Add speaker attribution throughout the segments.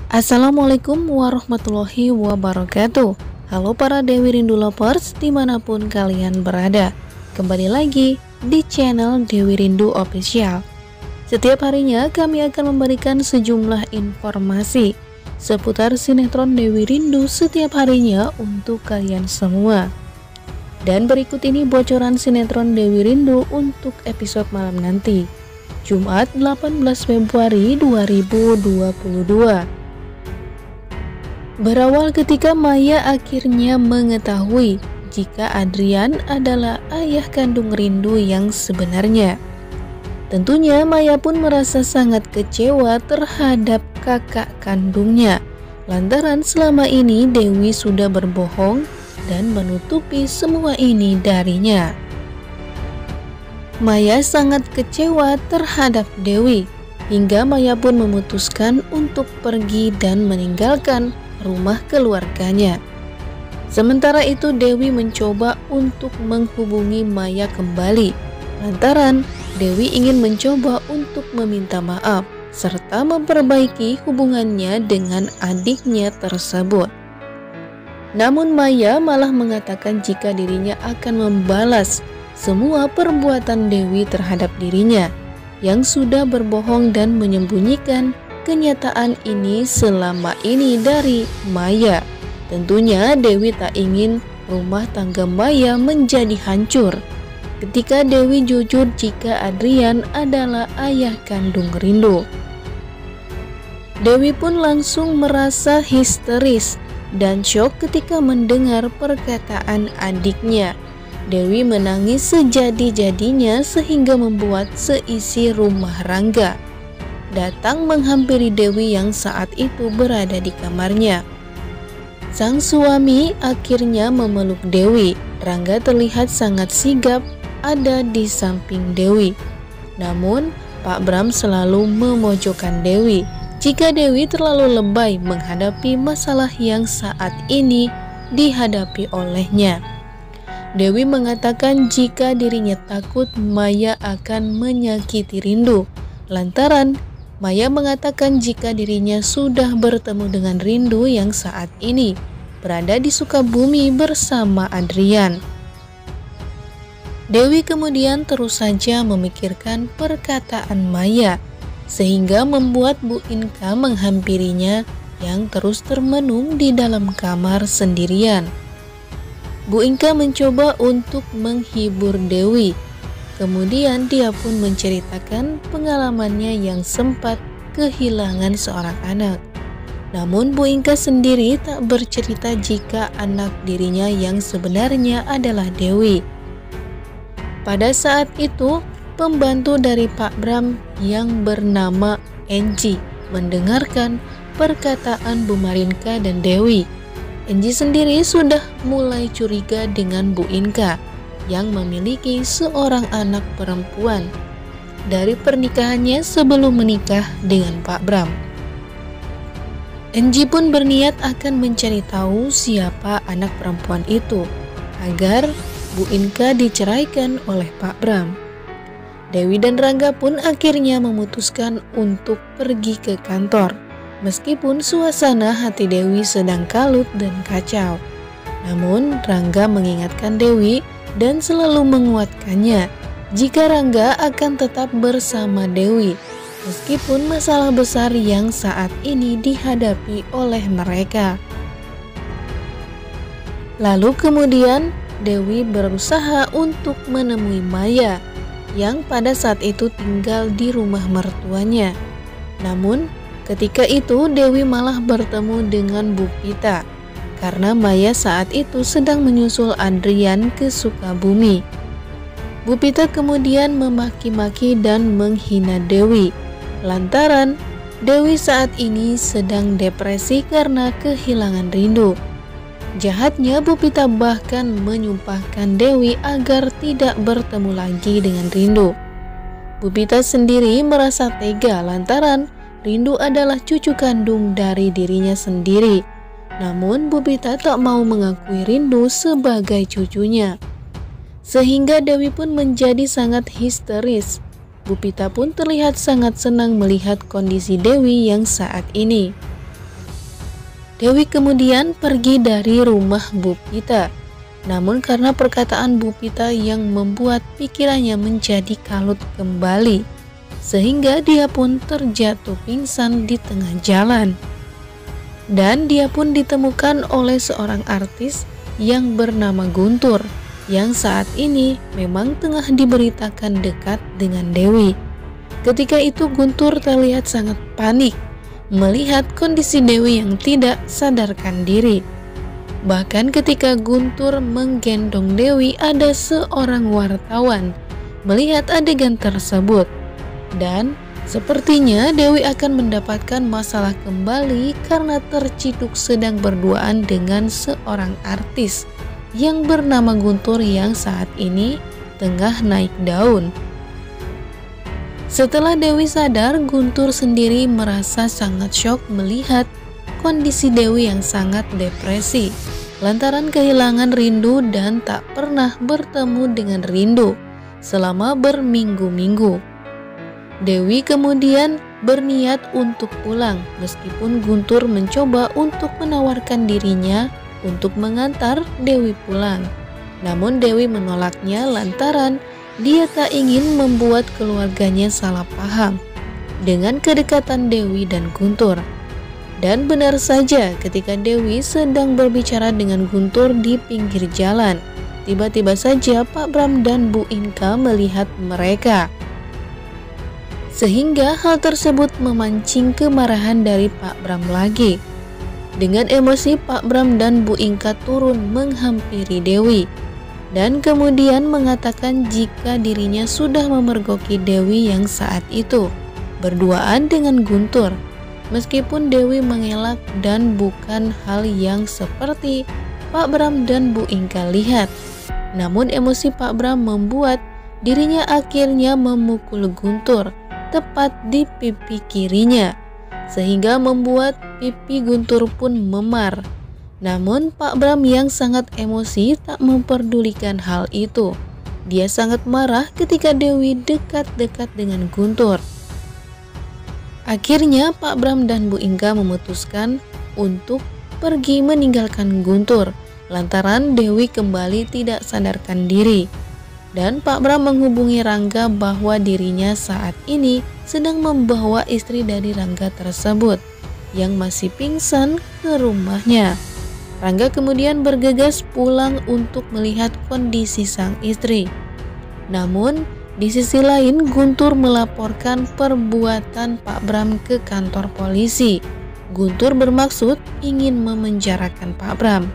Speaker 1: Assalamualaikum warahmatullahi wabarakatuh. Halo para Dewi Rindu Lovers dimanapun kalian berada. Kembali lagi di channel Dewi Rindu Official. Setiap harinya kami akan memberikan sejumlah informasi seputar sinetron Dewi Rindu setiap harinya untuk kalian semua. Dan berikut ini bocoran sinetron Dewi Rindu untuk episode malam nanti, Jumat 18 Februari 2022. Berawal ketika Maya akhirnya mengetahui jika Adrian adalah ayah kandung Rindu yang sebenarnya. Tentunya Maya pun merasa sangat kecewa terhadap kakak kandungnya, lantaran selama ini Dewi sudah berbohong dan menutupi semua ini darinya. Maya sangat kecewa terhadap Dewi, hingga Maya pun memutuskan untuk pergi dan meninggalkan rumah keluarganya. Sementara itu Dewi mencoba untuk menghubungi Maya kembali, lantaran Dewi ingin mencoba untuk meminta maaf serta memperbaiki hubungannya dengan adiknya tersebut. Namun Maya malah mengatakan jika dirinya akan membalas semua perbuatan Dewi terhadap dirinya yang sudah berbohong dan menyembunyikan kenyataan ini selama ini dari Maya. Tentunya Dewi tak ingin rumah tangga Maya menjadi hancur ketika Dewi jujur jika Adrian adalah ayah kandung Rindu. Dewi pun langsung merasa histeris dan syok ketika mendengar perkataan adiknya. Dewi menangis sejadi-jadinya sehingga membuat seisi rumah Rangga datang menghampiri Dewi yang saat itu berada di kamarnya. Sang suami akhirnya memeluk Dewi. Rangga terlihat sangat sigap ada di samping Dewi. Namun Pak Bram selalu memojokkan Dewi jika Dewi terlalu lebay menghadapi masalah yang saat ini dihadapi olehnya. Dewi mengatakan jika dirinya takut Maya akan menyakiti Rindu, lantaran Maya mengatakan jika dirinya sudah bertemu dengan Rindu yang saat ini berada di Sukabumi bersama Adrian. Dewi kemudian terus saja memikirkan perkataan Maya sehingga membuat Bu Inka menghampirinya yang terus termenung di dalam kamar sendirian. Bu Inka mencoba untuk menghibur Dewi. Kemudian dia pun menceritakan pengalamannya yang sempat kehilangan seorang anak. Namun Bu Inka sendiri tak bercerita jika anak dirinya yang sebenarnya adalah Dewi. Pada saat itu, pembantu dari Pak Bram yang bernama Enji mendengarkan perkataan Bu Marinka dan Dewi. Enji sendiri sudah mulai curiga dengan Bu Inka yang memiliki seorang anak perempuan dari pernikahannya sebelum menikah dengan Pak Bram. Enji pun berniat akan mencari tahu siapa anak perempuan itu agar Bu Inka diceraikan oleh Pak Bram. Dewi dan Rangga pun akhirnya memutuskan untuk pergi ke kantor, meskipun suasana hati Dewi sedang kalut dan kacau. Namun Rangga mengingatkan Dewi dan selalu menguatkannya jika Rangga akan tetap bersama Dewi meskipun masalah besar yang saat ini dihadapi oleh mereka. Lalu kemudian Dewi berusaha untuk menemui Maya yang pada saat itu tinggal di rumah mertuanya. Namun ketika itu Dewi malah bertemu dengan Bu Pita karena Maya saat itu sedang menyusul Adrian ke Sukabumi. Bu Pita kemudian memaki-maki dan menghina Dewi, lantaran Dewi saat ini sedang depresi karena kehilangan Rindu. Jahatnya Bu Pita bahkan menyumpahkan Dewi agar tidak bertemu lagi dengan Rindu. Bu Pita sendiri merasa tega lantaran Rindu adalah cucu kandung dari dirinya sendiri. Namun Bu Pita tak mau mengakui Rindu sebagai cucunya. Sehingga Dewi pun menjadi sangat histeris. Bu Pita pun terlihat sangat senang melihat kondisi Dewi yang saat ini. Dewi kemudian pergi dari rumah Bu Pita. Namun karena perkataan Bu Pita yang membuat pikirannya menjadi kalut kembali, sehingga dia pun terjatuh pingsan di tengah jalan. Dan dia pun ditemukan oleh seorang artis yang bernama Guntur, yang saat ini memang tengah diberitakan dekat dengan Dewi. Ketika itu Guntur terlihat sangat panik melihat kondisi Dewi yang tidak sadarkan diri. Bahkan ketika Guntur menggendong Dewi, ada seorang wartawan melihat adegan tersebut. Dan sepertinya Dewi akan mendapatkan masalah kembali karena terciduk sedang berduaan dengan seorang artis yang bernama Guntur yang saat ini tengah naik daun. Setelah Dewi sadar, Guntur sendiri merasa sangat syok melihat kondisi Dewi yang sangat depresi lantaran kehilangan Rindu dan tak pernah bertemu dengan Rindu selama berminggu-minggu. Dewi kemudian berniat untuk pulang meskipun Guntur mencoba untuk menawarkan dirinya untuk mengantar Dewi pulang. Namun Dewi menolaknya lantaran dia tak ingin membuat keluarganya salah paham dengan kedekatan Dewi dan Guntur. Dan benar saja, ketika Dewi sedang berbicara dengan Guntur di pinggir jalan, tiba-tiba saja Pak Bram dan Bu Inka melihat mereka. Sehingga hal tersebut memancing kemarahan dari Pak Bram lagi. Dengan emosi, Pak Bram dan Bu Inka turun menghampiri Dewi dan kemudian mengatakan jika dirinya sudah memergoki Dewi yang saat itu berduaan dengan Guntur, meskipun Dewi mengelak dan bukan hal yang seperti Pak Bram dan Bu Inka lihat. Namun emosi Pak Bram membuat dirinya akhirnya memukul Guntur tepat di pipi kirinya, sehingga membuat pipi Guntur pun memar. Namun Pak Bram yang sangat emosi tak memperdulikan hal itu. Dia sangat marah ketika Dewi dekat-dekat dengan Guntur. Akhirnya Pak Bram dan Bu Inka memutuskan untuk pergi meninggalkan Guntur lantaran Dewi kembali tidak sadarkan diri. Dan Pak Bram menghubungi Rangga bahwa dirinya saat ini sedang membawa istri dari Rangga tersebut yang masih pingsan ke rumahnya. Rangga kemudian bergegas pulang untuk melihat kondisi sang istri. Namun di sisi lain Guntur melaporkan perbuatan Pak Bram ke kantor polisi. Guntur bermaksud ingin memenjarakan Pak Bram.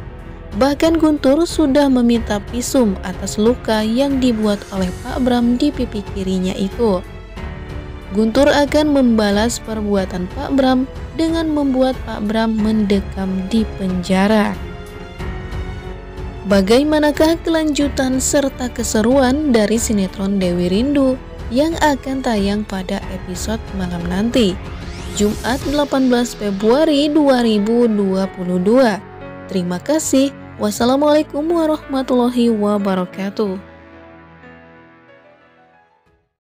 Speaker 1: Bahkan Guntur sudah meminta visum atas luka yang dibuat oleh Pak Bram di pipi kirinya itu. Guntur akan membalas perbuatan Pak Bram dengan membuat Pak Bram mendekam di penjara. Bagaimanakah kelanjutan serta keseruan dari sinetron Dewi Rindu yang akan tayang pada episode malam nanti, Jumat 18 Februari 2022. Terima kasih. Wassalamualaikum warahmatullahi wabarakatuh.